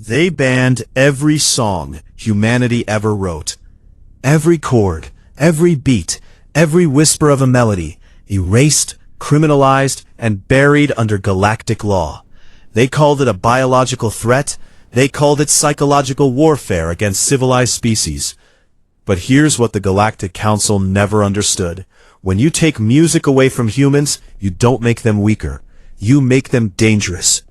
They banned every song humanity ever wrote. Every chord, every beat, every whisper of a melody, erased, criminalized, and buried under galactic law. They called it a biological threat. They called it psychological warfare against civilized species. But here's what the Galactic Council never understood. When you take music away from humans, you don't make them weaker. You make them dangerous.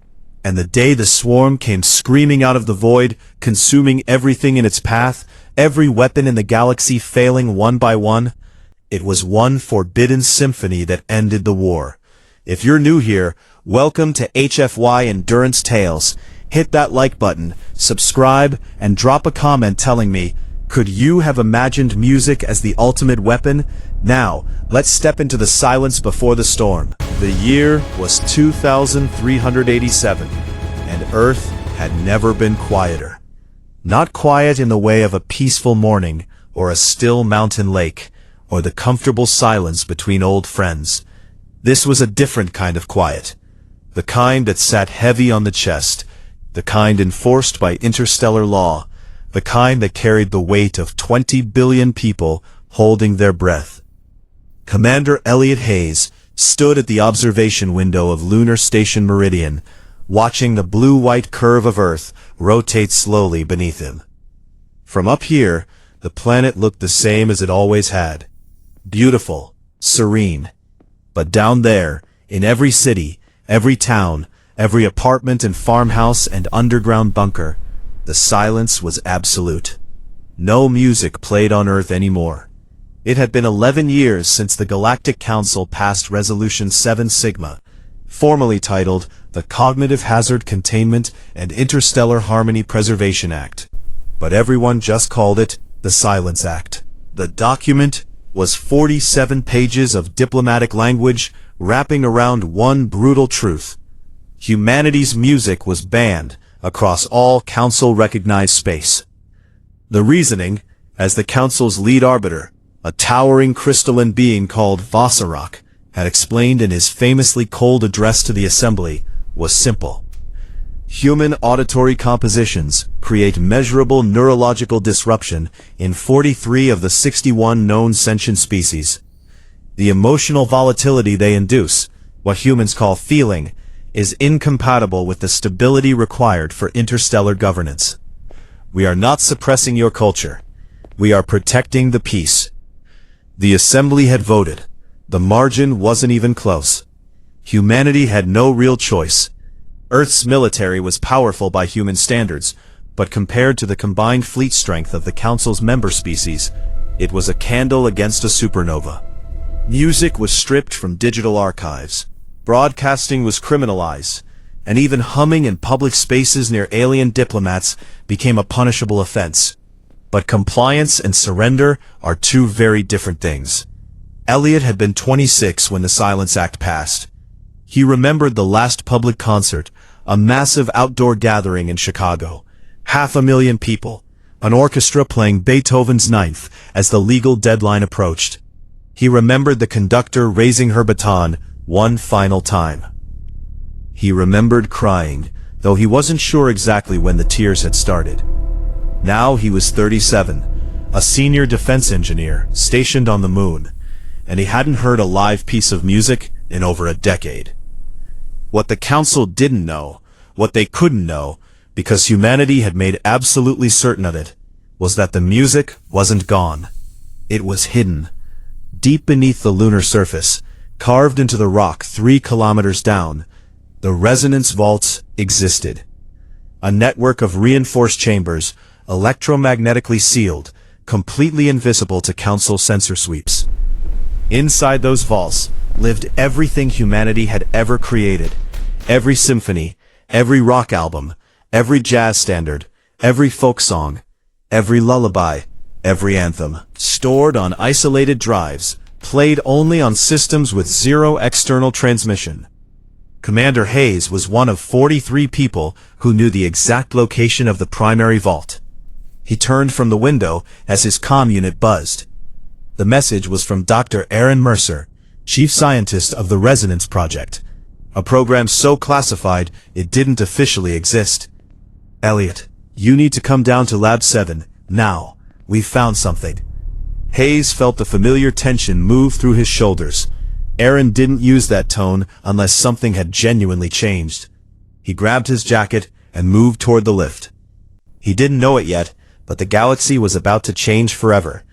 And the day the swarm came screaming out of the void, consuming everything in its path, every weapon in the galaxy failing one by one, it was one forbidden symphony that ended the war. If you're new here, welcome to HFY Endurance Tales. Hit that like button, subscribe, and drop a comment telling me, could you have imagined music as the ultimate weapon? Now, let's step into the silence before the storm. The year was 2387, and Earth had never been quieter. Not quiet in the way of a peaceful morning, or a still mountain lake, or the comfortable silence between old friends. This was a different kind of quiet. The kind that sat heavy on the chest, the kind enforced by interstellar law, the kind that carried the weight of 20 billion people holding their breath. Commander Elliot Hayes stood at the observation window of Lunar Station Meridian, watching the blue-white curve of Earth rotate slowly beneath him. From up here, the planet looked the same as it always had. Beautiful, serene. But down there, in every city, every town, every apartment and farmhouse and underground bunker, the silence was absolute. No music played on Earth anymore. It had been 11 years since the Galactic Council passed Resolution 7 Sigma, formally titled the Cognitive Hazard Containment and Interstellar Harmony Preservation Act. But everyone just called it the Silence Act. The document was 47 pages of diplomatic language wrapping around one brutal truth. Humanity's music was banned across all Council-recognized space. The reasoning, as the Council's lead arbiter, a towering crystalline being called Vasarak, had explained in his famously cold address to the Assembly, was simple. Human auditory compositions create measurable neurological disruption in 43 of the 61 known sentient species. The emotional volatility they induce, what humans call feeling, is incompatible with the stability required for interstellar governance. We are not suppressing your culture. We are protecting the peace. The Assembly had voted. The margin wasn't even close. Humanity had no real choice. Earth's military was powerful by human standards, but compared to the combined fleet strength of the Council's member species, it was a candle against a supernova. Music was stripped from digital archives. Broadcasting was criminalized, and even humming in public spaces near alien diplomats became a punishable offense. But compliance and surrender are two very different things. Elliot had been 26 when the Silence Act passed. He remembered the last public concert, a massive outdoor gathering in Chicago. 500,000 people, an orchestra playing Beethoven's Ninth as the legal deadline approached. He remembered the conductor raising her baton one final time. He remembered crying, though he wasn't sure exactly when the tears had started. Now he was 37, a senior defense engineer stationed on the moon, and he hadn't heard a live piece of music in over a decade. What the Council didn't know, what they couldn't know, because humanity had made absolutely certain of it, was that the music wasn't gone. It was hidden. Deep beneath the lunar surface, carved into the rock 3 kilometers down, the resonance vaults existed. A network of reinforced chambers, electromagnetically sealed, completely invisible to Council sensor sweeps. Inside those vaults lived everything humanity had ever created. Every symphony, every rock album, every jazz standard, every folk song, every lullaby, every anthem, stored on isolated drives, played only on systems with zero external transmission. Commander Hayes was one of 43 people who knew the exact location of the primary vault. He turned from the window as his comm unit buzzed. The message was from Dr. Aaron Mercer, chief scientist of the Resonance Project, a program so classified it didn't officially exist. Elliot, you need to come down to Lab 7, now. We've found something. Hayes felt the familiar tension move through his shoulders. Aaron didn't use that tone unless something had genuinely changed. He grabbed his jacket and moved toward the lift. He didn't know it yet, but the galaxy was about to change forever,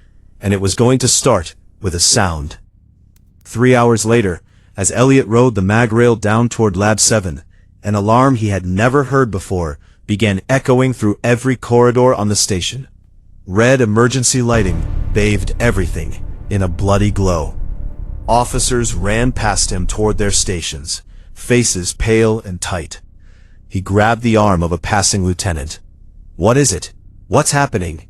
and it was going to start with a sound. 3 hours later, as Elliot rode the mag rail down toward Lab 7, an alarm he had never heard before began echoing through every corridor on the station. Red emergency lighting bathed everything in a bloody glow. Officers ran past him toward their stations, faces pale and tight. He grabbed the arm of a passing lieutenant. "What is it? What's happening?"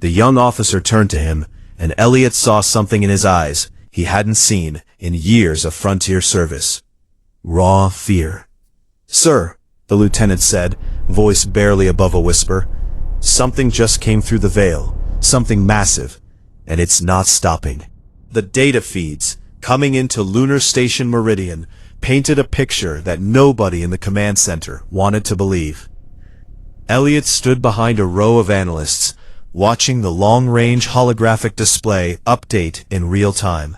The young officer turned to him, and Elliot saw something in his eyes he hadn't seen in years of frontier service. Raw fear. "Sir," the lieutenant said, voice barely above a whisper, "something just came through the veil, something massive, and it's not stopping." The data feeds, coming into Lunar Station Meridian, painted a picture that nobody in the command center wanted to believe. Elliot stood behind a row of analysts, watching the long-range holographic display update in real time.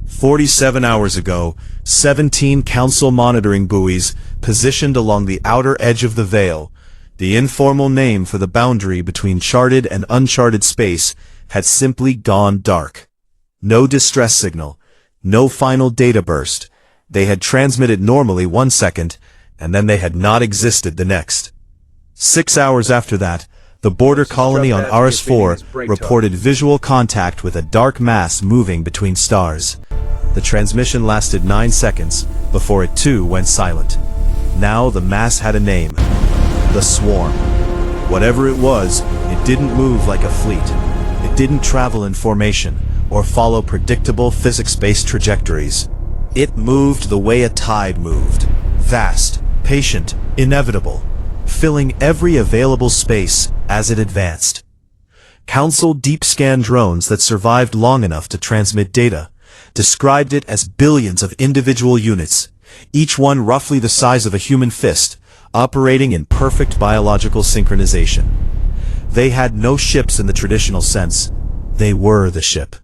47 hours ago, 17 council monitoring buoys positioned along the outer edge of the veil, the informal name for the boundary between charted and uncharted space, had simply gone dark. No distress signal, no final data burst. They had transmitted normally 1 second, and then they had not existed the next. 6 hours after that, the border colony on RS-4 reported visual contact with a dark mass moving between stars. The transmission lasted 9 seconds, before it too went silent. Now the mass had a name. The Swarm. Whatever it was, it didn't move like a fleet. It didn't travel in formation, or follow predictable physics-based trajectories. It moved the way a tide moved. Vast, patient, inevitable, filling every available space as it advanced. Council deep-scan drones that survived long enough to transmit data described it as billions of individual units, each one roughly the size of a human fist, operating in perfect biological synchronization. They had no ships in the traditional sense. They were the ship.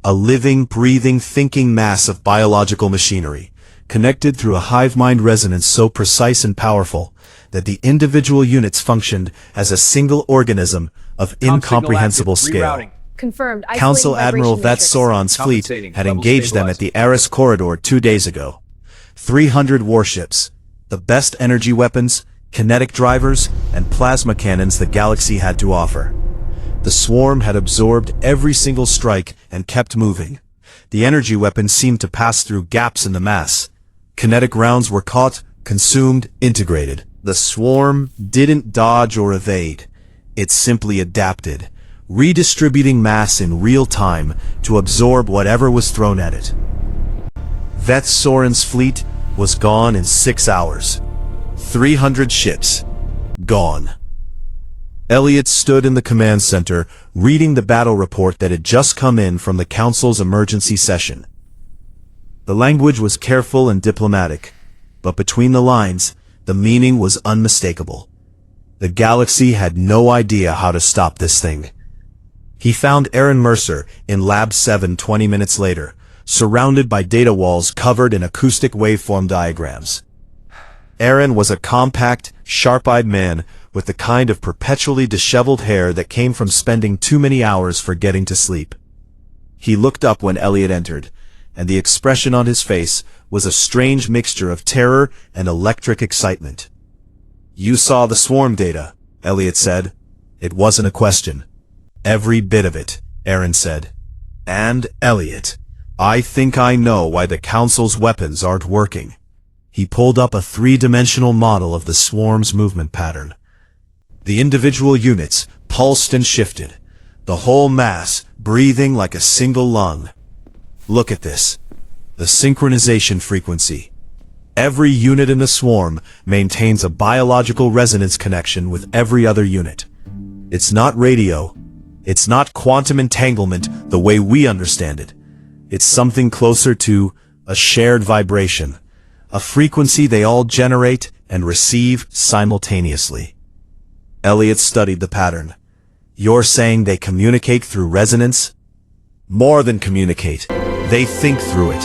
A living, breathing, thinking mass of biological machinery, connected through a hive-mind resonance so precise and powerful that the individual units functioned as a single organism of incomprehensible scale. Confirmed. Council Admiral Vatsoron's fleet had engaged them at the Aris Corridor 2 days ago. 300 warships, the best energy weapons, kinetic drivers, and plasma cannons the galaxy had to offer. The swarm had absorbed every single strike and kept moving. The energy weapons seemed to pass through gaps in the mass. Kinetic rounds were caught, consumed, integrated. The swarm didn't dodge or evade. It simply adapted, redistributing mass in real time to absorb whatever was thrown at it. Vet Soren's fleet was gone in 6 hours. 300 ships. Gone. Elliot stood in the command center, reading the battle report that had just come in from the Council's emergency session. The language was careful and diplomatic, but between the lines, the meaning was unmistakable. The galaxy had no idea how to stop this thing. He found Aaron Mercer in Lab 7 20 minutes later, surrounded by data walls covered in acoustic waveform diagrams. Aaron was a compact, sharp-eyed man with the kind of perpetually disheveled hair that came from spending too many hours forgetting to sleep. He looked up when Elliot entered, and the expression on his face was a strange mixture of terror and electric excitement. "You saw the swarm data," Elliot said. It wasn't a question. "Every bit of it," Aaron said. "And, Elliot, I think I know why the Council's weapons aren't working." He pulled up a 3-dimensional model of the swarm's movement pattern. The individual units pulsed and shifted, the whole mass breathing like a single lung. "Look at this. The synchronization frequency. Every unit in the swarm maintains a biological resonance connection with every other unit. It's not radio. It's not quantum entanglement the way we understand it. It's something closer to a shared vibration, a frequency they all generate and receive simultaneously. Elliot studied the pattern. You're saying they communicate through resonance? More than communicate. They think through it.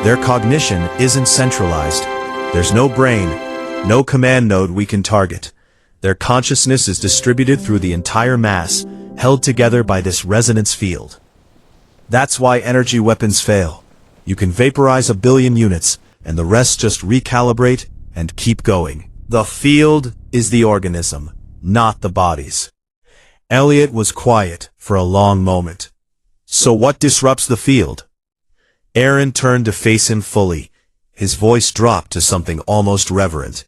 Their cognition isn't centralized. There's no brain, no command node we can target. Their consciousness is distributed through the entire mass, held together by this resonance field. That's why energy weapons fail. You can vaporize 1 billion units, and the rest just recalibrate and keep going. The field is the organism, not the bodies. Elliot was quiet for a long moment. So what disrupts the field? Aaron turned to face him fully. His voice dropped to something almost reverent.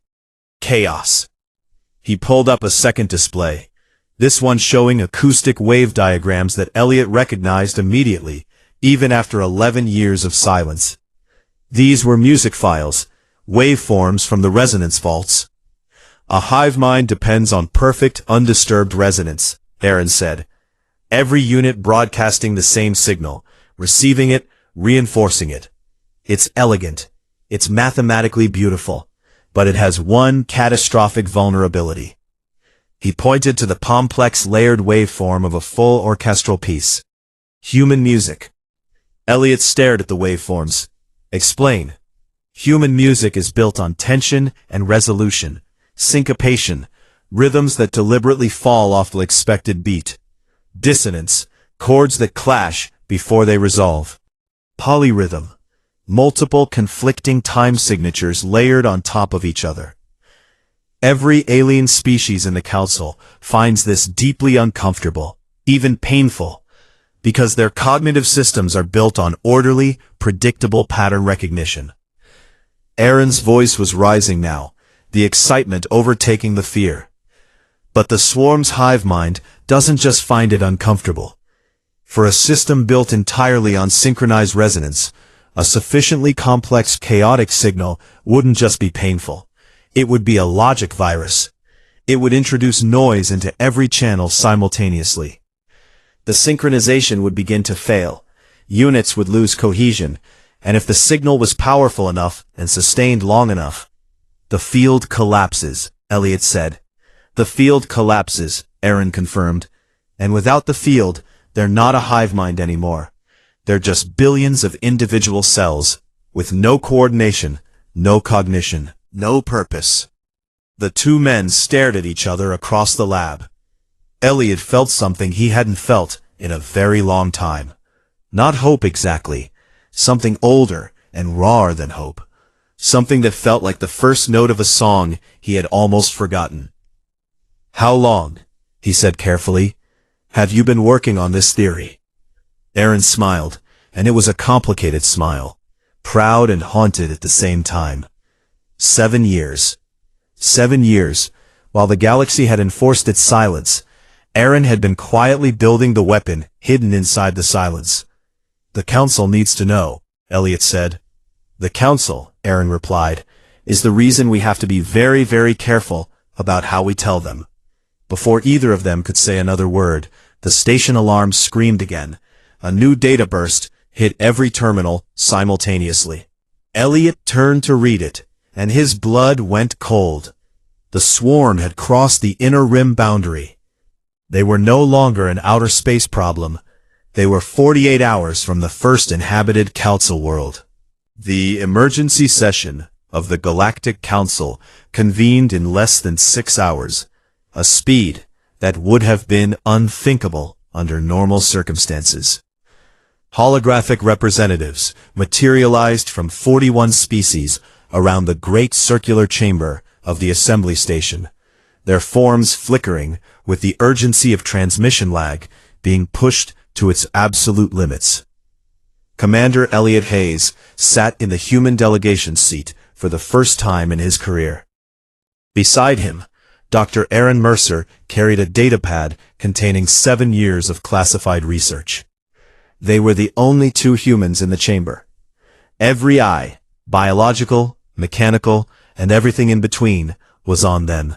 Chaos. He pulled up a second display, this one showing acoustic wave diagrams that Elliot recognized immediately, even after 11 years of silence. These were music files, waveforms from the resonance vaults. A hive mind depends on perfect, undisturbed resonance, Aaron said. Every unit broadcasting the same signal, receiving it, reinforcing it. It's elegant. It's mathematically beautiful. But it has one catastrophic vulnerability. He pointed to the complex layered waveform of a full orchestral piece. Human music. Elliot stared at the waveforms. Explain. Human music is built on tension and resolution, syncopation, rhythms that deliberately fall off the expected beat. Dissonance, chords that clash before they resolve. Polyrhythm, multiple conflicting time signatures layered on top of each other. Every alien species in the Council finds this deeply uncomfortable, even painful, because their cognitive systems are built on orderly, predictable pattern recognition. Aaron's voice was rising now, the excitement overtaking the fear. But the swarm's hive mind doesn't just find it uncomfortable. For a system built entirely on synchronized resonance, a sufficiently complex chaotic signal wouldn't just be painful. It would be a logic virus. It would introduce noise into every channel simultaneously. The synchronization would begin to fail. Units would lose cohesion, and if the signal was powerful enough and sustained long enough, the field collapses, Elliot said. The field collapses, Aaron confirmed. And without the field, they're not a hive mind anymore. They're just billions of individual cells, with no coordination, no cognition, no purpose. The two men stared at each other across the lab. Elliot felt something he hadn't felt in a very long time. Not hope exactly. Something older and rawer than hope. Something that felt like the first note of a song he had almost forgotten. How long? He said carefully. Have you been working on this theory? Aaron smiled, and it was a complicated smile, proud and haunted at the same time. 7 years. 7 years, while the galaxy had enforced its silence, Aaron had been quietly building the weapon hidden inside the silence. The Council needs to know, Elliot said. The Council, Aaron replied, is the reason we have to be very, very careful about how we tell them. Before either of them could say another word, the station alarm screamed again. A new data burst hit every terminal simultaneously. Elliot turned to read it, and his blood went cold. The swarm had crossed the inner rim boundary. They were no longer an outer space problem. They were 48 hours from the first inhabited Council world. The emergency session of the Galactic Council convened in less than 6 hours, a speed that would have been unthinkable under normal circumstances. Holographic representatives materialized from 41 species around the great circular chamber of the assembly station, their forms flickering with the urgency of transmission lag being pushed to its absolute limits. Commander Elliot Hayes sat in the human delegation seat for the first time in his career. Beside him, Dr. Aaron Mercer carried a datapad containing 7 years of classified research. They were the only two humans in the chamber. Every eye, biological, mechanical, and everything in between, was on them.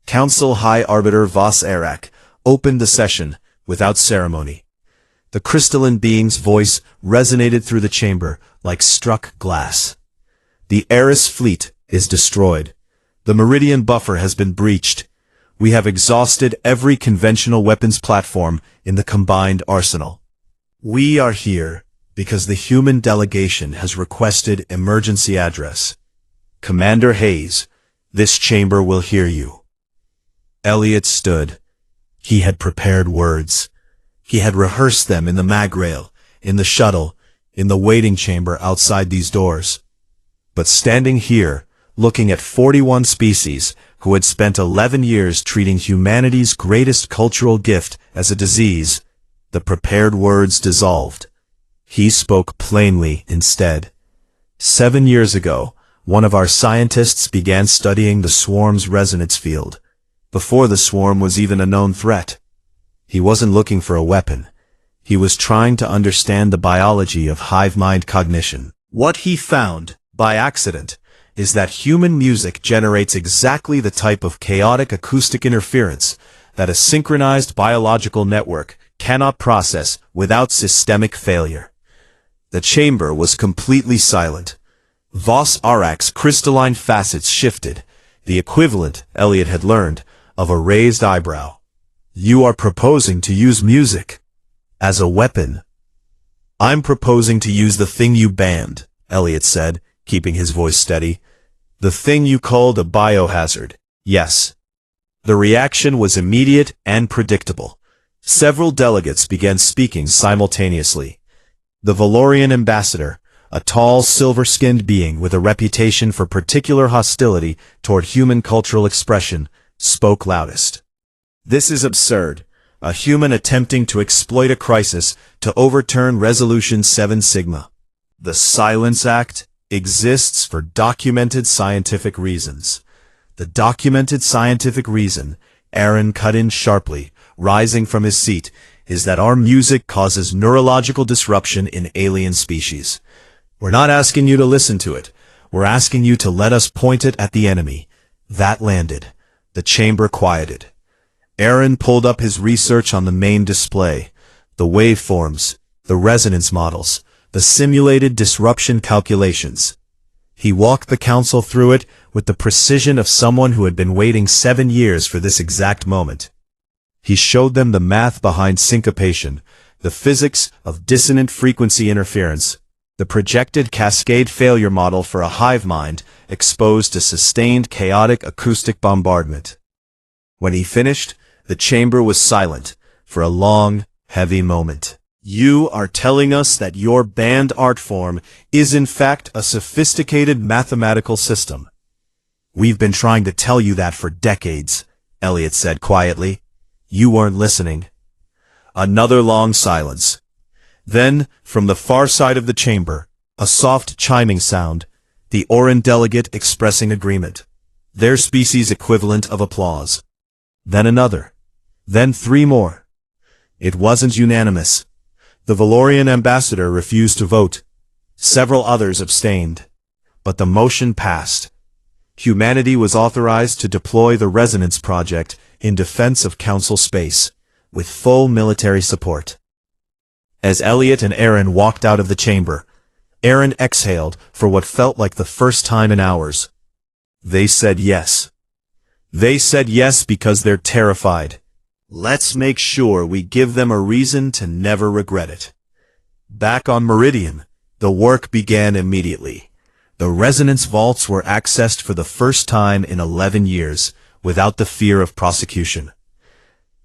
Council High Arbiter Voss Arak opened the session without ceremony. The crystalline being's voice resonated through the chamber like struck glass. The Eris fleet is destroyed. The Meridian buffer has been breached. We have exhausted every conventional weapons platform in the combined arsenal. We are here because the human delegation has requested emergency address. Commander Hayes, this chamber will hear you. Elliot stood. He had prepared words. He had rehearsed them in the magrail, in the shuttle, in the waiting chamber outside these doors. But standing here, looking at 41 species who had spent 11 years treating humanity's greatest cultural gift as a disease, the prepared words dissolved. He spoke plainly instead. 7 years ago, one of our scientists began studying the swarm's resonance field, before the swarm was even a known threat. He wasn't looking for a weapon. He was trying to understand the biology of hive mind cognition. What he found, by accident, is that human music generates exactly the type of chaotic acoustic interference that a synchronized biological network cannot process without systemic failure. The chamber was completely silent. Voss Arak's crystalline facets shifted, the equivalent, Elliot had learned, of a raised eyebrow. You are proposing to use music as a weapon. I'm proposing to use the thing you banned, Elliot said, keeping his voice steady. The thing you called a biohazard. Yes. The reaction was immediate and predictable. Several delegates began speaking simultaneously. The Valorian ambassador, a tall, silver-skinned being with a reputation for particular hostility toward human cultural expression, spoke loudest. This is absurd. A human attempting to exploit a crisis to overturn Resolution 7 Sigma. The Silence Act exists for documented scientific reasons. The documented scientific reason, Aaron cut in sharply, rising from his seat, is that our music causes neurological disruption in alien species. We're not asking you to listen to it. We're asking you to let us point it at the enemy. That landed. The chamber quieted. Aaron pulled up his research on the main display. The waveforms, the resonance models, the simulated disruption calculations. He walked the council through it with the precision of someone who had been waiting 7 years for this exact moment. He showed them the math behind syncopation, the physics of dissonant frequency interference, the projected cascade failure model for a hive mind exposed to sustained chaotic acoustic bombardment. When he finished, the chamber was silent for a long, heavy moment. You are telling us that your banned art form is in fact a sophisticated mathematical system. We've been trying to tell you that for decades, Elliot said quietly. You weren't listening. Another long silence. Then, from the far side of the chamber, a soft chiming sound, the Oran delegate expressing agreement, their species equivalent of applause. Then another. Then 3 more. It wasn't unanimous. The Valorian ambassador refused to vote. Several others abstained. But the motion passed. Humanity was authorized to deploy the Resonance Project in defense of Council space, with full military support. As Elliot and Aaron walked out of the chamber, Aaron exhaled for what felt like the first time in hours. They said yes. They said yes because they're terrified. Let's make sure we give them a reason to never regret it. Back on Meridian, the work began immediately. The resonance vaults were accessed for the first time in 11 years, without the fear of prosecution.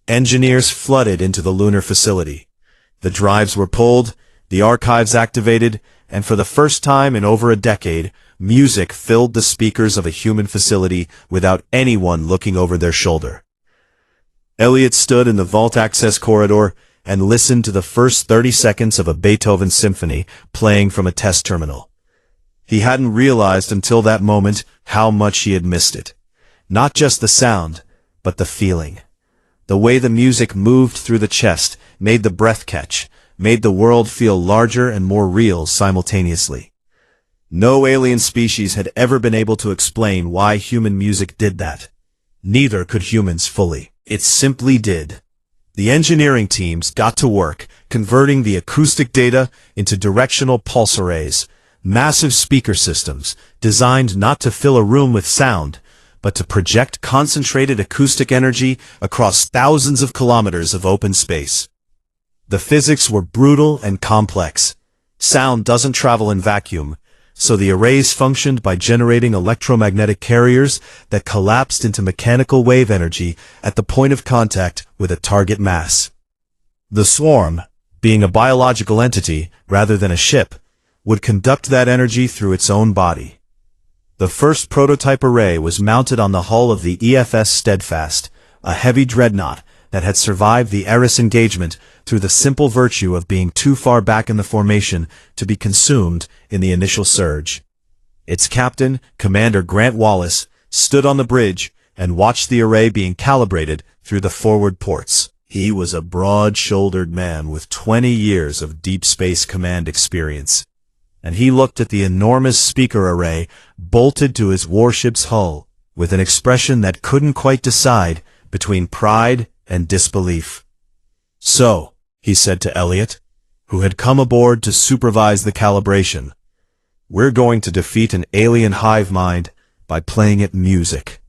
Engineers flooded into the lunar facility. The drives were pulled, the archives activated, and for the first time in over a decade, music filled the speakers of a human facility without anyone looking over their shoulder. Elliot stood in the vault access corridor and listened to the first 30 seconds of a Beethoven symphony playing from a test terminal. He hadn't realized until that moment how much he had missed it. Not just the sound, but the feeling. The way the music moved through the chest made the breath catch, made the world feel larger and more real simultaneously. No alien species had ever been able to explain why human music did that. Neither could humans fully. It simply did. The engineering teams got to work, converting the acoustic data into directional pulse arrays, massive speaker systems, designed not to fill a room with sound, but to project concentrated acoustic energy across thousands of kilometers of open space. The physics were brutal and complex. Sound doesn't travel in vacuum, so the arrays functioned by generating electromagnetic carriers that collapsed into mechanical wave energy at the point of contact with a target mass. The swarm, being a biological entity rather than a ship, would conduct that energy through its own body. The first prototype array was mounted on the hull of the EFS Steadfast, a heavy dreadnought that had survived the Eris engagement through the simple virtue of being too far back in the formation to be consumed in the initial surge. Its captain, Commander Grant Wallace, stood on the bridge and watched the array being calibrated through the forward ports. He was a broad-shouldered man with 20 years of deep space command experience, and he looked at the enormous speaker array bolted to his warship's hull with an expression that couldn't quite decide between pride and disbelief. "So," he said to Elliot, who had come aboard to supervise the calibration, "we're going to defeat an alien hive mind by playing it music.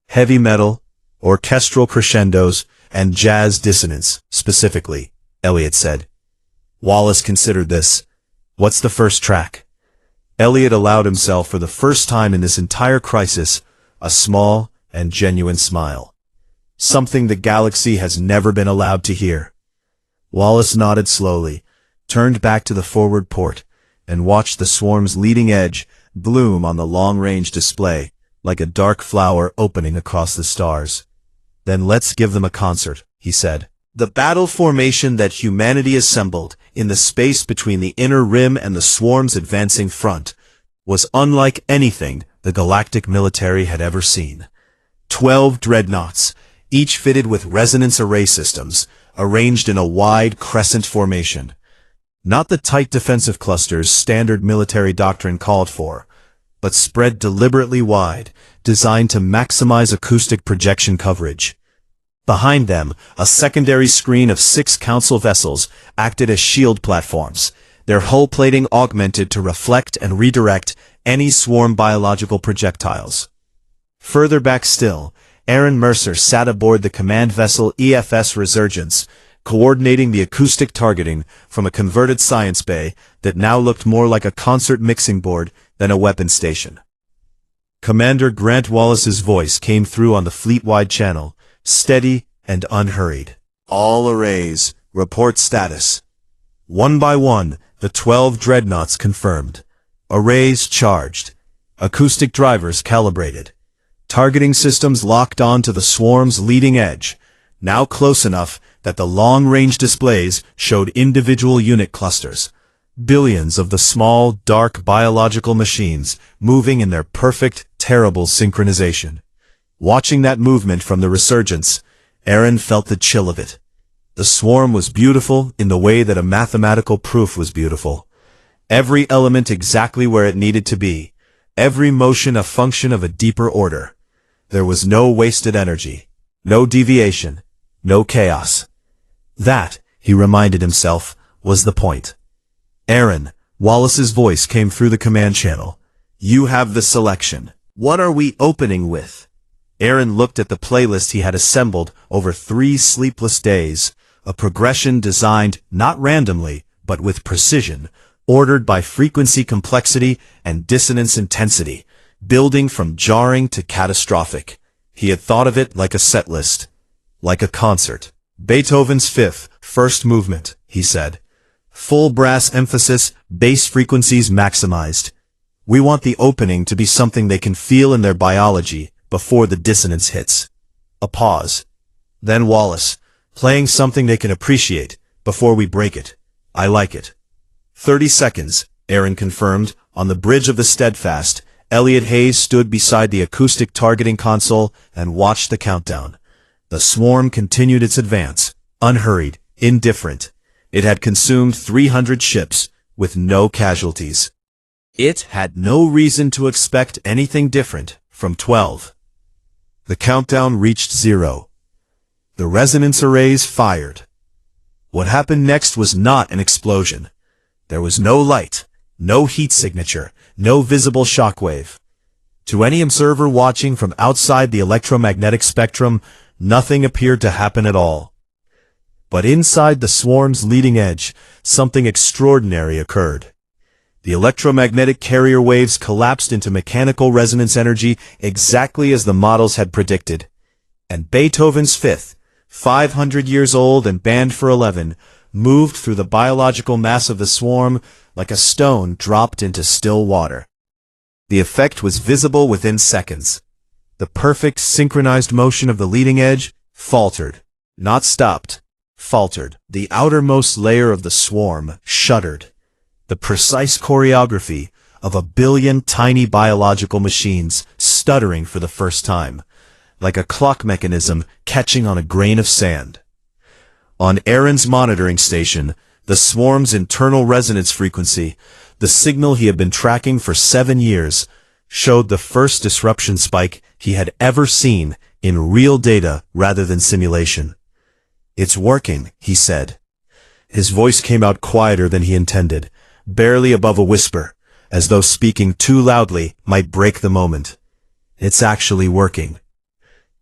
Heavy metal, orchestral crescendos, and jazz dissonance, specifically," Elliot said. Wallace considered this. "What's the first track?" Elliot allowed himself for the first time in this entire crisis a small and genuine smile. Something the galaxy has never been allowed to hear. Wallace nodded slowly, turned back to the forward port, and watched the swarm's leading edge bloom on the long-range display like a dark flower opening across the stars. "Then let's give them a concert," he said. The battle formation that humanity assembled in the space between the inner rim and the swarm's advancing front was unlike anything the galactic military had ever seen. 12 dreadnoughts, each fitted with resonance array systems, arranged in a wide crescent formation. Not the tight defensive clusters standard military doctrine called for, but spread deliberately wide, designed to maximize acoustic projection coverage. Behind them, a secondary screen of 6 council vessels acted as shield platforms, their hull plating augmented to reflect and redirect any swarm biological projectiles. Further back still, Aaron Mercer sat aboard the command vessel EFS Resurgence, coordinating the acoustic targeting from a converted science bay that now looked more like a concert mixing board than a weapon station. Commander Grant Wallace's voice came through on the fleet-wide channel, steady and unhurried. "All arrays, report status." One by one, the 12 dreadnoughts confirmed. Arrays charged. Acoustic drivers calibrated. Targeting systems locked on to the swarm's leading edge, now close enough that the long-range displays showed individual unit clusters. Billions of the small, dark biological machines moving in their perfect, terrible synchronization. Watching that movement from the Resurgence, Aaron felt the chill of it. The swarm was beautiful in the way that a mathematical proof was beautiful. Every element exactly where it needed to be. Every motion a function of a deeper order. There was no wasted energy. No deviation. No chaos. That, he reminded himself, was the point. "Aaron," Wallace's voice came through the command channel. "You have the selection. What are we opening with?" Aaron looked at the playlist he had assembled over 3 sleepless days, a progression designed not randomly, but with precision, ordered by frequency complexity and dissonance intensity, building from jarring to catastrophic. He had thought of it like a set list, like a concert. "Beethoven's Fifth, first movement," he said. "Full brass emphasis, bass frequencies maximized. We want the opening to be something they can feel in their biology before the dissonance hits." A pause. Then Wallace, "Playing something they can appreciate before we break it. I like it." 30 seconds, Aaron confirmed. On the bridge of the Steadfast, Elliot Hayes stood beside the acoustic targeting console and watched the countdown. The swarm continued its advance, unhurried, indifferent. It had consumed 300 ships, with no casualties. It had no reason to expect anything different from 12. The countdown reached 0. The resonance arrays fired. What happened next was not an explosion. There was no light, no heat signature, no visible shockwave. To any observer watching from outside the electromagnetic spectrum, nothing appeared to happen at all. But inside the swarm's leading edge, something extraordinary occurred. The electromagnetic carrier waves collapsed into mechanical resonance energy exactly as the models had predicted. And Beethoven's Fifth, 500 years old and banned for 11, moved through the biological mass of the swarm like a stone dropped into still water. The effect was visible within seconds. The perfect synchronized motion of the leading edge faltered, not stopped, faltered. The outermost layer of the swarm shuddered. The precise choreography of a billion tiny biological machines stuttering for the first time, like a clock mechanism catching on a grain of sand. On Aaron's monitoring station, the swarm's internal resonance frequency, the signal he had been tracking for 7 years, showed the first disruption spike he had ever seen in real data rather than simulation. "It's working," he said. His voice came out quieter than he intended, barely above a whisper, as though speaking too loudly might break the moment. "It's actually working."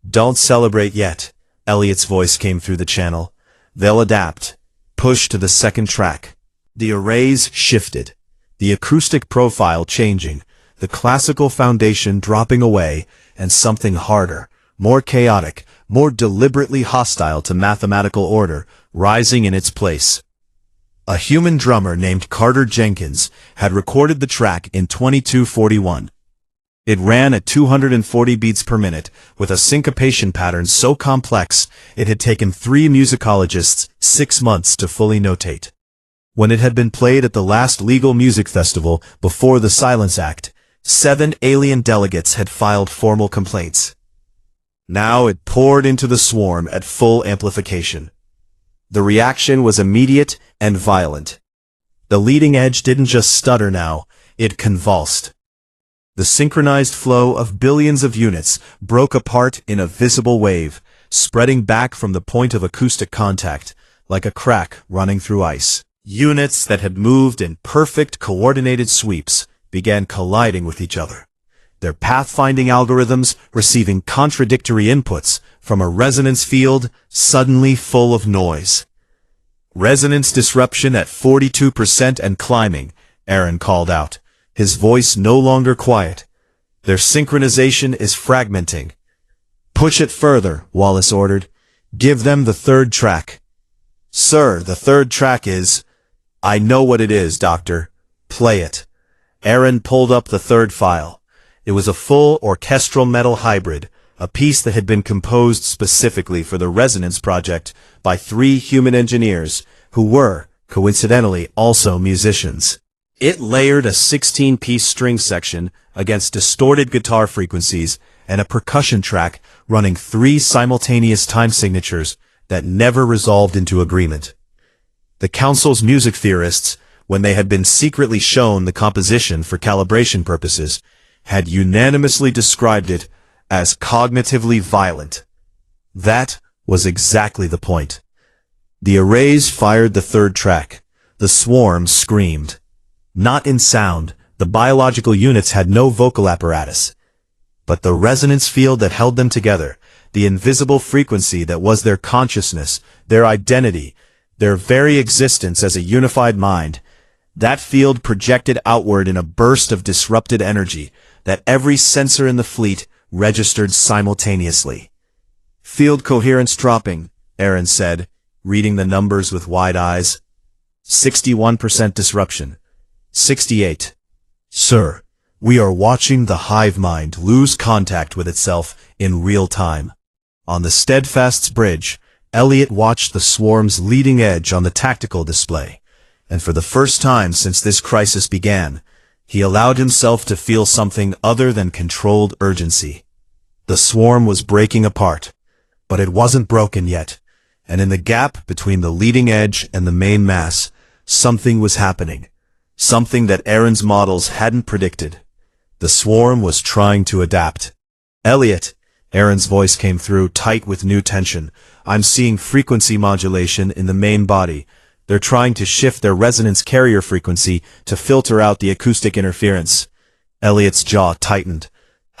"Don't celebrate yet," Elliot's voice came through the channel. "They'll adapt. Push to the second track." The arrays shifted, the acoustic profile changing, the classical foundation dropping away, and something harder, more chaotic, more deliberately hostile to mathematical order, rising in its place. A human drummer named Carter Jenkins had recorded the track in 2241. It ran at 240 beats per minute, with a syncopation pattern so complex it had taken 3 musicologists 6 months to fully notate. When it had been played at the last legal music festival before the Silence Act, 7 alien delegates had filed formal complaints. Now it poured into the swarm at full amplification. The reaction was immediate and violent. The leading edge didn't just stutter now, it convulsed. The synchronized flow of billions of units broke apart in a visible wave, spreading back from the point of acoustic contact, like a crack running through ice. Units that had moved in perfect coordinated sweeps began colliding with each other, their pathfinding algorithms receiving contradictory inputs from a resonance field suddenly full of noise. "Resonance disruption at 42% and climbing," Aaron called out, his voice no longer quiet. "Their synchronization is fragmenting." "Push it further," Wallace ordered. "Give them the third track." "Sir, the third track is—" "I know what it is, Doctor. Play it." Aaron pulled up the third file. It was a full orchestral metal hybrid, a piece that had been composed specifically for the Resonance Project by 3 human engineers who were, coincidentally, also musicians. It layered a 16-piece string section against distorted guitar frequencies and a percussion track running 3 simultaneous time signatures that never resolved into agreement. The Council's music theorists, when they had been secretly shown the composition for calibration purposes, had unanimously described it as cognitively violent. That was exactly the point. The arrays fired the third track. The swarm screamed. Not in sound, the biological units had no vocal apparatus. But the resonance field that held them together, the invisible frequency that was their consciousness, their identity, their very existence as a unified mind, that field projected outward in a burst of disrupted energy that every sensor in the fleet registered simultaneously. "Field coherence dropping," Aaron said, reading the numbers with wide eyes. 61% disruption. 68. "Sir, we are watching the hive mind lose contact with itself in real time." On the Steadfast's bridge, Elliot watched the swarm's leading edge on the tactical display, and for the first time since this crisis began, he allowed himself to feel something other than controlled urgency. The swarm was breaking apart, but it wasn't broken yet, and in the gap between the leading edge and the main mass, something was happening, something that Aaron's models hadn't predicted. The swarm was trying to adapt. "Elliot," Aaron's voice came through, tight with new tension, "I'm seeing frequency modulation in the main body. They're trying to shift their resonance carrier frequency to filter out the acoustic interference." Elliot's jaw tightened.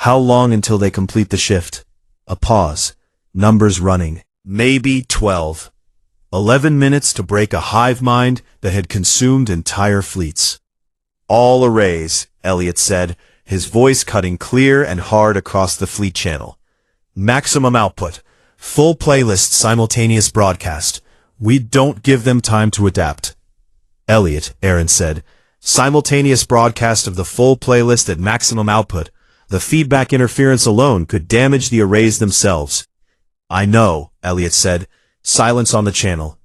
How long until they complete the shift? A pause. Numbers running. Maybe 12. 11 minutes to break a hive mind that had consumed entire fleets. All arrays, Elliot said, his voice cutting clear and hard across the fleet channel. Maximum output. Full playlist simultaneous broadcast. We don't give them time to adapt. Elliot, Aaron said. Simultaneous broadcast of the full playlist at maximum output. The feedback interference alone could damage the arrays themselves. I know, Elliot said. Silence on the channel.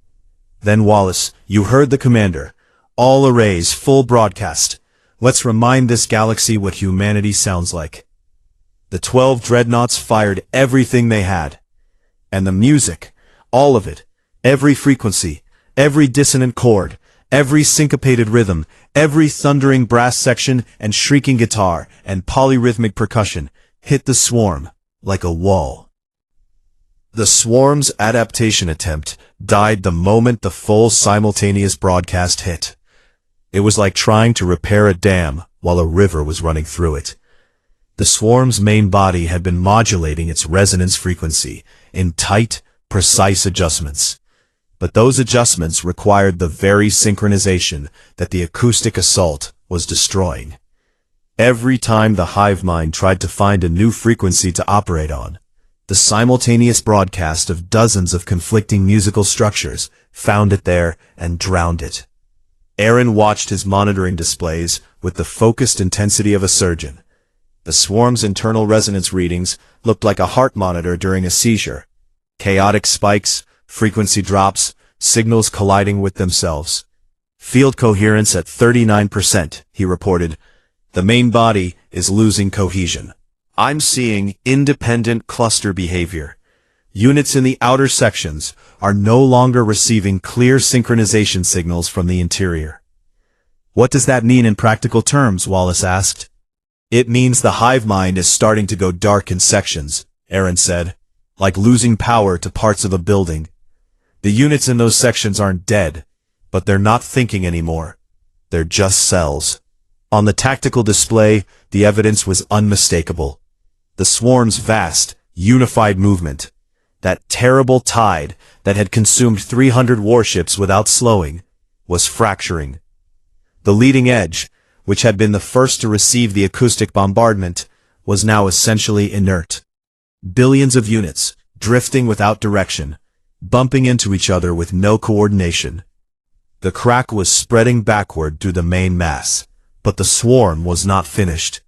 Then Wallace, you heard the commander. All arrays, full broadcast. Let's remind this galaxy what humanity sounds like. The 12 dreadnoughts fired everything they had. And the music, all of it, every frequency, every dissonant chord, every syncopated rhythm, every thundering brass section and shrieking guitar and polyrhythmic percussion hit the swarm like a wall. The swarm's adaptation attempt died the moment the full simultaneous broadcast hit. It was like trying to repair a dam while a river was running through it. The swarm's main body had been modulating its resonance frequency in tight, precise adjustments. But those adjustments required the very synchronization that the acoustic assault was destroying. Every time the hive mind tried to find a new frequency to operate on, the simultaneous broadcast of dozens of conflicting musical structures found it there and drowned it. Aaron watched his monitoring displays with the focused intensity of a surgeon. The swarm's internal resonance readings looked like a heart monitor during a seizure. Chaotic spikes, frequency drops, signals colliding with themselves. Field coherence at 39%, he reported. The main body is losing cohesion. I'm seeing independent cluster behavior. Units in the outer sections are no longer receiving clear synchronization signals from the interior. What does that mean in practical terms? Wallace asked. It means the hive mind is starting to go dark in sections, Aaron said, like losing power to parts of a building. The units in those sections aren't dead, but they're not thinking anymore. They're just cells. On the tactical display, the evidence was unmistakable. The swarm's vast, unified movement, that terrible tide that had consumed 300 warships without slowing, was fracturing. The leading edge, which had been the first to receive the acoustic bombardment, was now essentially inert. Billions of units, drifting without direction, bumping into each other with no coordination. The crack was spreading backward through the main mass, but the swarm was not finished.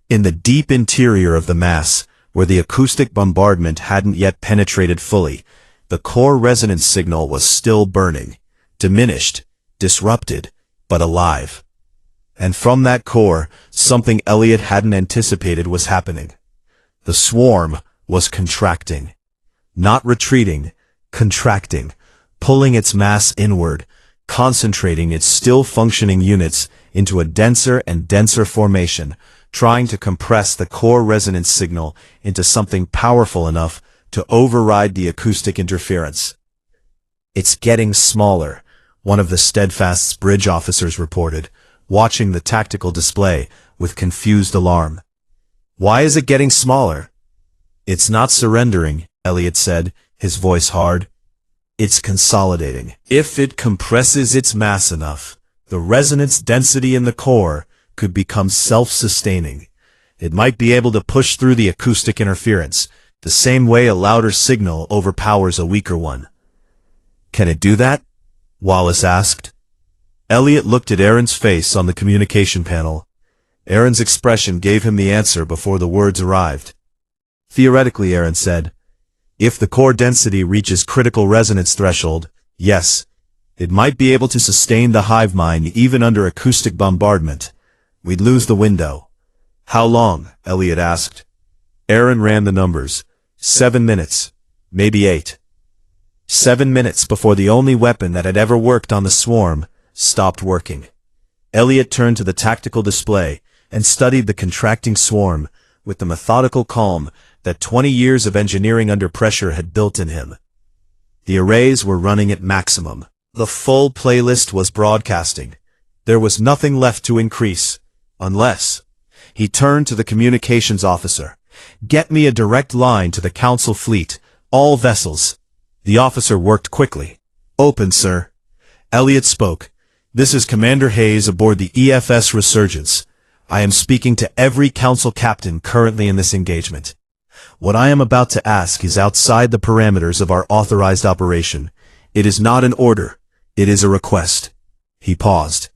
In the deep interior of the mass, where the acoustic bombardment hadn't yet penetrated fully, the core resonance signal was still burning, diminished, disrupted, but alive. And from that core, something Elliot hadn't anticipated was happening. The swarm was contracting. Not retreating, contracting, pulling its mass inward, concentrating its still functioning units into a denser and denser formation, trying to compress the core resonance signal into something powerful enough to override the acoustic interference. It's getting smaller, one of the Steadfast's bridge officers reported, watching the tactical display with confused alarm. Why is it getting smaller? It's not surrendering, Elliot said, his voice hard. It's consolidating. If it compresses its mass enough, the resonance density in the core could become self-sustaining. It might be able to push through the acoustic interference, the same way a louder signal overpowers a weaker one. Can it do that? Wallace asked. Elliot looked at Aaron's face on the communication panel. Aaron's expression gave him the answer before the words arrived. Theoretically, Aaron said, if the core density reaches critical resonance threshold, yes, it might be able to sustain the hive mind even under acoustic bombardment. We'd lose the window. How long? Elliot asked. Aaron ran the numbers. 7 minutes. Maybe 8. 7 minutes before the only weapon that had ever worked on the swarm stopped working. Elliot turned to the tactical display and studied the contracting swarm with the methodical calm that 20 years of engineering under pressure had built in him. The arrays were running at maximum. The full playlist was broadcasting. There was nothing left to increase. Unless, He turned to the communications officer. "Get me a direct line to the Council fleet, all vessels." The officer worked quickly. "Open, sir." Elliot spoke. "This is Commander Hayes aboard the EFS Resurgence. I am speaking to every Council captain currently in this engagement. What I am about to ask is outside the parameters of our authorized operation. It is not an order. It is a request." He paused.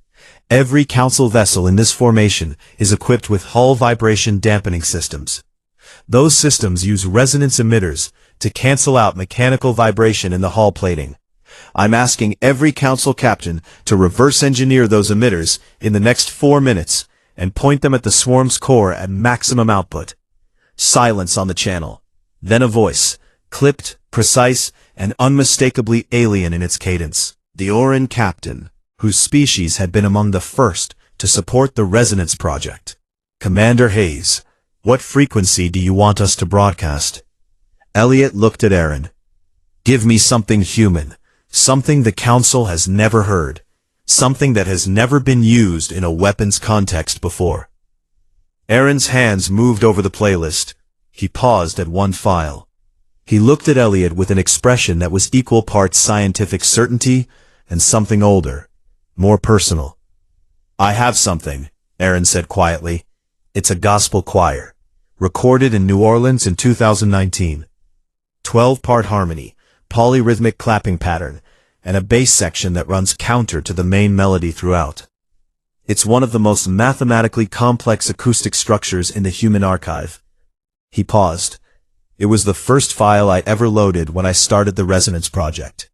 "Every Council vessel in this formation is equipped with hull vibration dampening systems. Those systems use resonance emitters to cancel out mechanical vibration in the hull plating. I'm asking every Council captain to reverse engineer those emitters in the next 4 minutes and point them at the swarm's core at maximum output." Silence on the channel. Then a voice, clipped, precise, and unmistakably alien in its cadence. The Orin captain, whose species had been among the first to support the Resonance Project. "Commander Hayes, what frequency do you want us to broadcast?" Elliot looked at Aaron. "Give me something human, something the Council has never heard, something that has never been used in a weapons context before." Aaron's hands moved over the playlist. He paused at one file. He looked at Elliot with an expression that was equal parts scientific certainty and something older, more personal. "I have something," Aaron said quietly. "It's a gospel choir, recorded in New Orleans in 2019. 12-part harmony, polyrhythmic clapping pattern, and a bass section that runs counter to the main melody throughout. It's one of the most mathematically complex acoustic structures in the human archive." He paused. "It was the first file I ever loaded when I started the Resonance Project.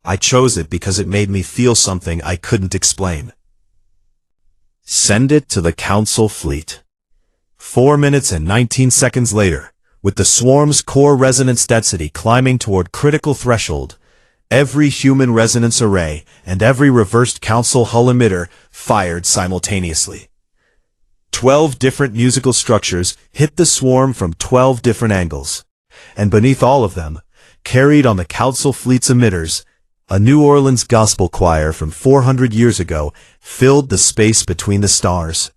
I chose it because it made me feel something I couldn't explain." Send it to the Council fleet. 4 minutes and 19 seconds later, with the swarm's core resonance density climbing toward critical threshold, every human resonance array and every reversed Council hull emitter fired simultaneously. 12 different musical structures hit the swarm from 12 different angles. And beneath all of them, carried on the Council fleet's emitters, a New Orleans gospel choir from 400 years ago filled the space between the stars.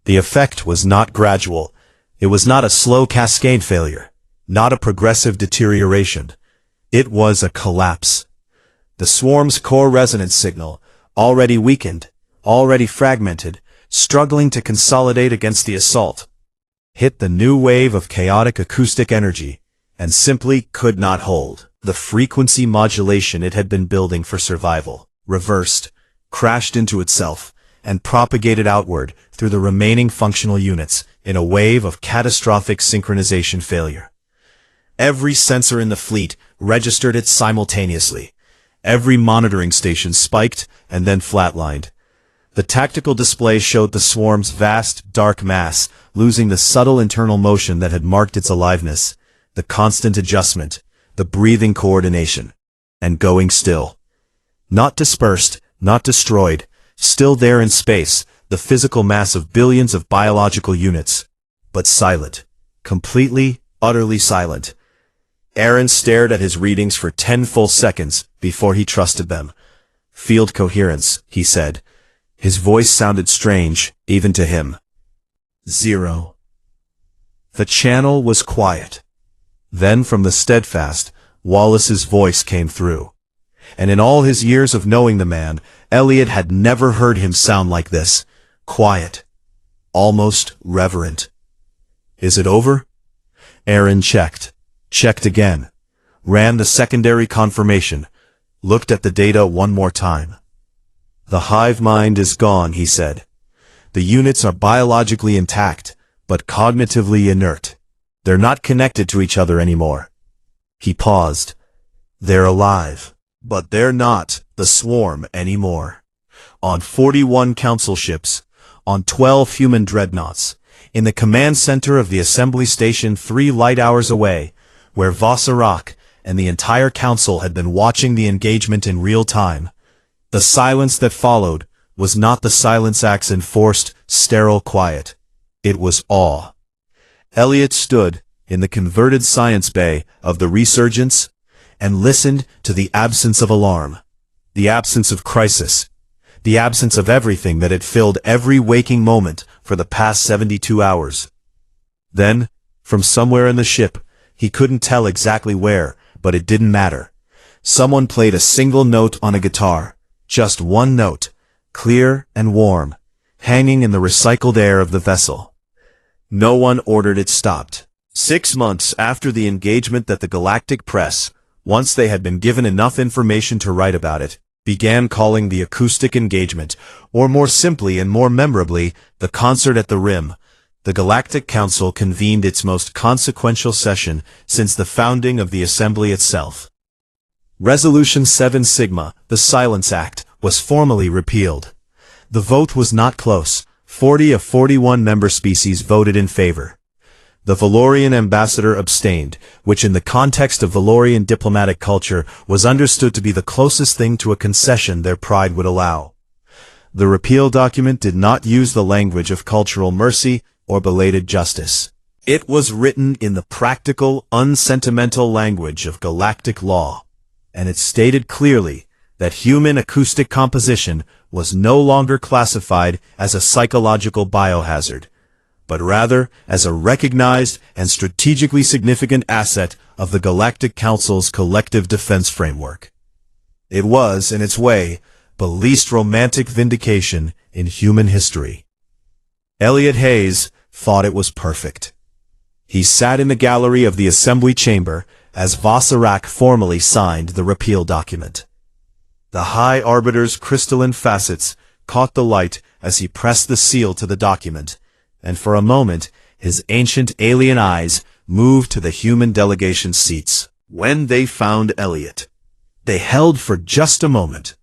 The effect was not gradual. It was not a slow cascade failure, not a progressive deterioration. It was a collapse. The swarm's core resonance signal, already weakened, already fragmented, struggling to consolidate against the assault, hit the new wave of chaotic acoustic energy, and simply could not hold. The frequency modulation it had been building for survival, reversed, crashed into itself, and propagated outward through the remaining functional units in a wave of catastrophic synchronization failure. Every sensor in the fleet registered it simultaneously. Every monitoring station spiked and then flatlined. The tactical display showed the swarm's vast, dark mass losing the subtle internal motion that had marked its aliveness, the constant adjustment, the breathing coordination, and going still. Not dispersed, not destroyed, still there in space, the physical mass of billions of biological units, but silent, completely, utterly silent. Aaron stared at his readings for 10 full seconds before he trusted them. "Field coherence," he said. His voice sounded strange, even to him. 0. The channel was quiet. Then from the steadfast, Wallace's voice came through. And in all his years of knowing the man, Elliot had never heard him sound like this. Quiet. Almost reverent. "Is it over?" Aaron checked. Checked again. Ran the secondary confirmation. Looked at the data one more time. "The hive mind is gone," he said. "The units are biologically intact, but cognitively inert. They're not connected to each other anymore." He paused. "They're alive, but they're not the swarm anymore. On 41 council ships, on 12 human dreadnoughts, in the command center of the assembly station 3 light hours away, where Vossarak and the entire council had been watching the engagement in real time. The silence that followed was not the silence act's enforced, sterile quiet. It was awe. Elliot stood in the converted science bay of the Resurgence and listened to the absence of alarm, the absence of crisis, the absence of everything that had filled every waking moment for the past 72 hours. Then, from somewhere in the ship, he couldn't tell exactly where, but it didn't matter. Someone played a single note on a guitar, just one note, clear and warm, hanging in the recycled air of the vessel. No one ordered it stopped. 6 months after the engagement that the Galactic Press, once they had been given enough information to write about it, began calling the acoustic engagement, or more simply and more memorably, the concert at the Rim, the Galactic Council convened its most consequential session since the founding of the Assembly itself. Resolution 7 Sigma, the Silence Act, was formally repealed. The vote was not close. 40 of 41 member species voted in favor. The Valorian ambassador abstained, which in the context of Valorian diplomatic culture was understood to be the closest thing to a concession their pride would allow. The repeal document did not use the language of cultural mercy or belated justice. It was written in the practical, unsentimental language of galactic law, and it stated clearly that human acoustic composition was no longer classified as a psychological biohazard, but rather as a recognized and strategically significant asset of the Galactic Council's collective defense framework. It was, in its way, the least romantic vindication in human history. Elliot Hayes thought it was perfect. He sat in the gallery of the Assembly Chamber as Vossarack formally signed the repeal document. The High Arbiter's crystalline facets caught the light as he pressed the seal to the document, and for a moment his ancient alien eyes moved to the human delegation seats. When they found Elliot, they held for just a moment,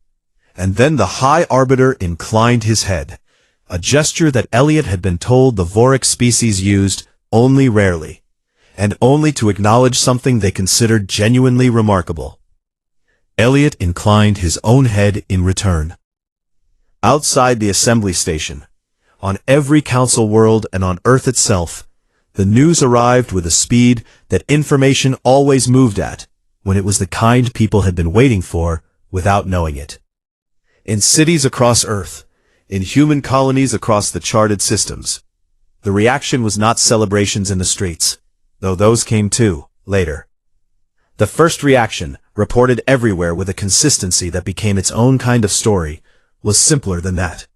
and then the High Arbiter inclined his head, a gesture that Elliot had been told the Voric species used only rarely, and only to acknowledge something they considered genuinely remarkable. Elliot inclined his own head in return. Outside the assembly station, on every council world and on Earth itself, the news arrived with a speed that information always moved at, when it was the kind people had been waiting for without knowing it. In cities across Earth, in human colonies across the charted systems, the reaction was not celebrations in the streets, though those came too, later. The first reaction, reported everywhere with a consistency that became its own kind of story, was simpler than that.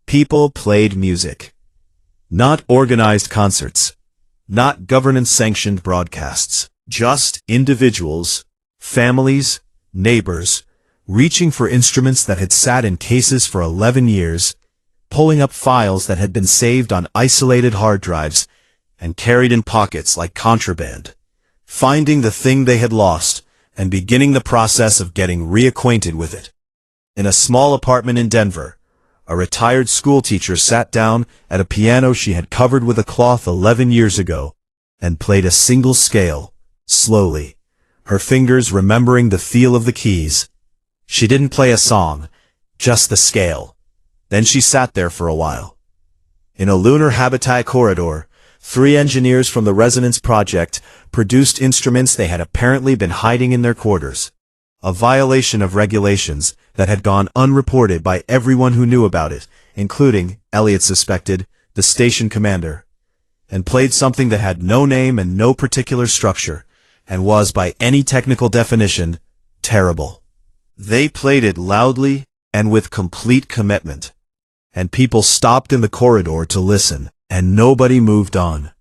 People played music. Not organized concerts. Not governance-sanctioned broadcasts. Just individuals, families, neighbors, reaching for instruments that had sat in cases for 11 years, pulling up files that had been saved on isolated hard drives and carried in pockets like contraband, finding the thing they had lost and beginning the process of getting reacquainted with it. In a small apartment in Denver, a retired schoolteacher sat down at a piano she had covered with a cloth 11 years ago and played a single scale, slowly, her fingers remembering the feel of the keys. She didn't play a song, just the scale. Then she sat there for a while. In a lunar habitat corridor, 3 engineers from the Resonance Project produced instruments they had apparently been hiding in their quarters, a violation of regulations that had gone unreported by everyone who knew about it, including, Elliot suspected, the station commander, and played something that had no name and no particular structure, and was, by any technical definition, terrible. They played it loudly and with complete commitment, and people stopped in the corridor to listen, and nobody moved on.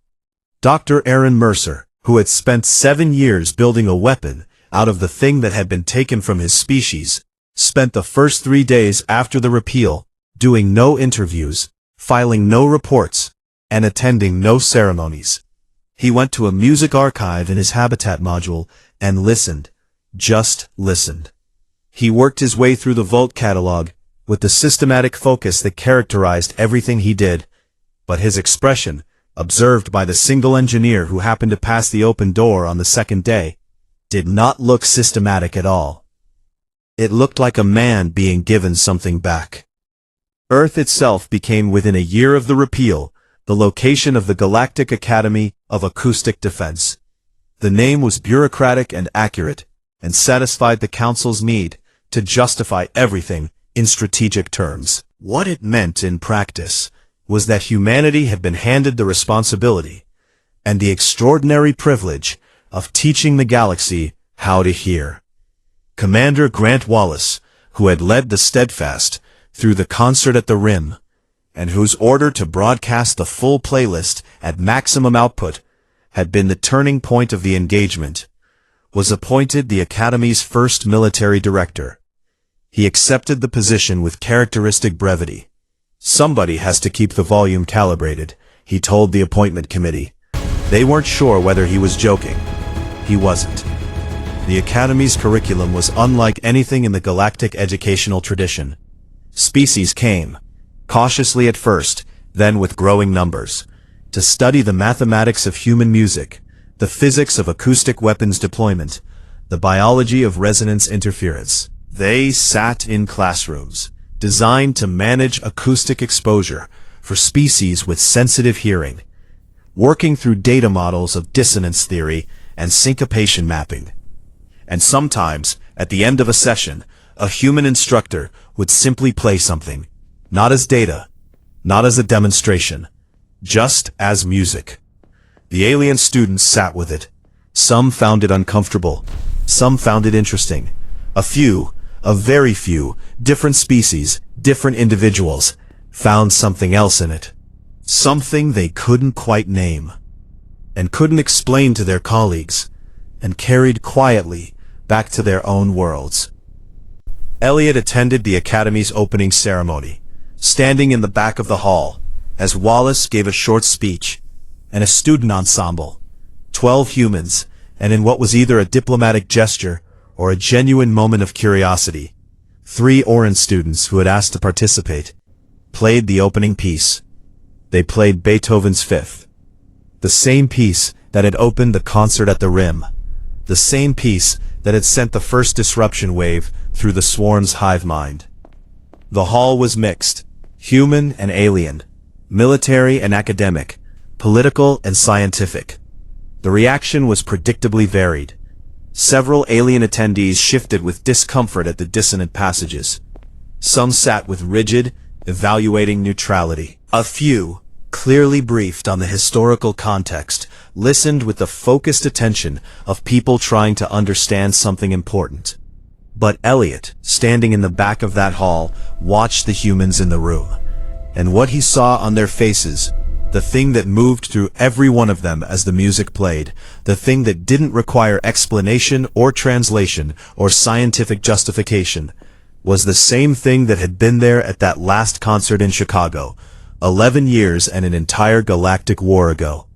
Dr. Aaron Mercer, who had spent 7 years building a weapon out of the thing that had been taken from his species, spent the first 3 days after the repeal doing no interviews, filing no reports, and attending no ceremonies. He went to a music archive in his Habitat module and listened, just listened. He worked his way through the Vault catalog with the systematic focus that characterized everything he did, but his expression, observed by the single engineer who happened to pass the open door on the second day, did not look systematic at all. It looked like a man being given something back. Earth itself became, within a year of the repeal, the location of the Galactic Academy of Acoustic Defense. The name was bureaucratic and accurate, and satisfied the Council's need to justify everything in strategic terms. What it meant in practice was that humanity had been handed the responsibility and the extraordinary privilege of teaching the galaxy how to hear. Commander Grant Wallace, who had led the Steadfast through the concert at the Rim, and whose order to broadcast the full playlist at maximum output had been the turning point of the engagement, was appointed the Academy's first military director. He accepted the position with characteristic brevity. "Somebody has to keep the volume calibrated," he told the appointment committee. They weren't sure whether he was joking. He wasn't. The Academy's curriculum was unlike anything in the galactic educational tradition. Species came, cautiously at first, then with growing numbers, to study the mathematics of human music, the physics of acoustic weapons deployment, the biology of resonance interference. They sat in classrooms, designed to manage acoustic exposure for species with sensitive hearing, working through data models of dissonance theory and syncopation mapping. And sometimes, at the end of a session, a human instructor would simply play something, not as data, not as a demonstration, just as music. The alien students sat with it. Some found it uncomfortable. Some found it interesting. A very few, different species, different individuals, found something else in it. Something they couldn't quite name, and couldn't explain to their colleagues, and carried quietly back to their own worlds. Elliot attended the Academy's opening ceremony, standing in the back of the hall, as Wallace gave a short speech, and a student ensemble, 12 humans, and in what was either a diplomatic gesture or a genuine moment of curiosity, 3 Oran students who had asked to participate, played the opening piece. They played Beethoven's Fifth, the same piece that had opened the concert at the Rim, the same piece that had sent the first disruption wave through the swarm's hive mind. The hall was mixed, human and alien, military and academic, political and scientific. The reaction was predictably varied. Several alien attendees shifted with discomfort at the dissonant passages. Some sat with rigid, evaluating neutrality. A few, clearly briefed on the historical context, listened with the focused attention of people trying to understand something important. But Elliot, standing in the back of that hall, watched the humans in the room. And what he saw on their faces, the thing that moved through every one of them as the music played, the thing that didn't require explanation or translation or scientific justification, was the same thing that had been there at that last concert in Chicago, 11 years and an entire galactic war ago.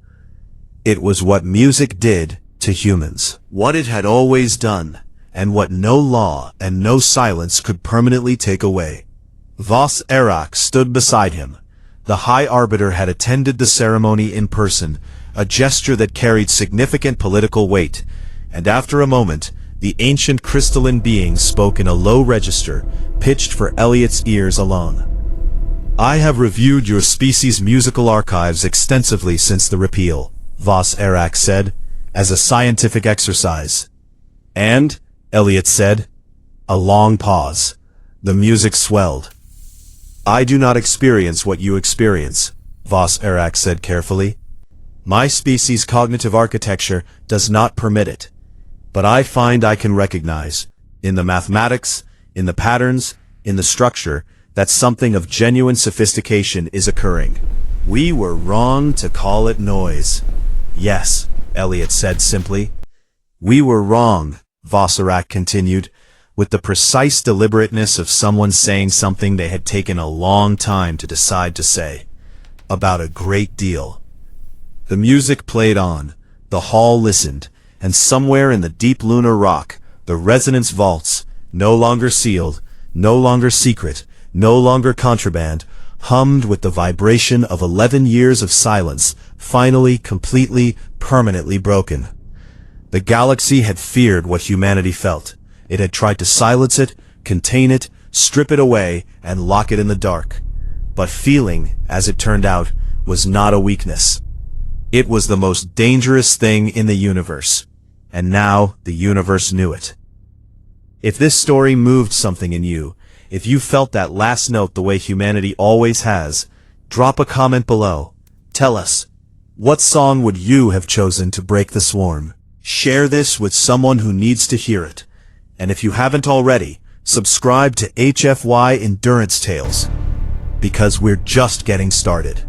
It was what music did to humans. What it had always done, and what no law and no silence could permanently take away. Vos Erak stood beside him. The High Arbiter had attended the ceremony in person, a gesture that carried significant political weight, and after a moment, the ancient crystalline being spoke in a low register, pitched for Elliot's ears alone. "I have reviewed your species' musical archives extensively since the repeal," Vos Erak said, "as a scientific exercise." "And," Elliot said, a long pause. The music swelled. "I do not experience what you experience," Vos Erak said carefully. "My species' cognitive architecture does not permit it. But I find I can recognize, in the mathematics, in the patterns, in the structure, that something of genuine sophistication is occurring. We were wrong to call it noise." "Yes," Elliot said simply. "We were wrong," Vos Erak continued, with the precise deliberateness of someone saying something they had taken a long time to decide to say, about a great deal. The music played on, the hall listened, and somewhere in the deep lunar rock, the resonance vaults, no longer sealed, no longer secret, no longer contraband, hummed with the vibration of 11 years of silence, finally, completely, permanently broken. The galaxy had feared what humanity felt. It had tried to silence it, contain it, strip it away, and lock it in the dark. But feeling, as it turned out, was not a weakness. It was the most dangerous thing in the universe. And now the universe knew it. If this story moved something in you, if you felt that last note the way humanity always has, Drop a comment below. Tell us, what song would you have chosen to break the swarm? Share this with someone who needs to hear it. And if you haven't already, subscribe to HFY Endurance Tales, because we're just getting started.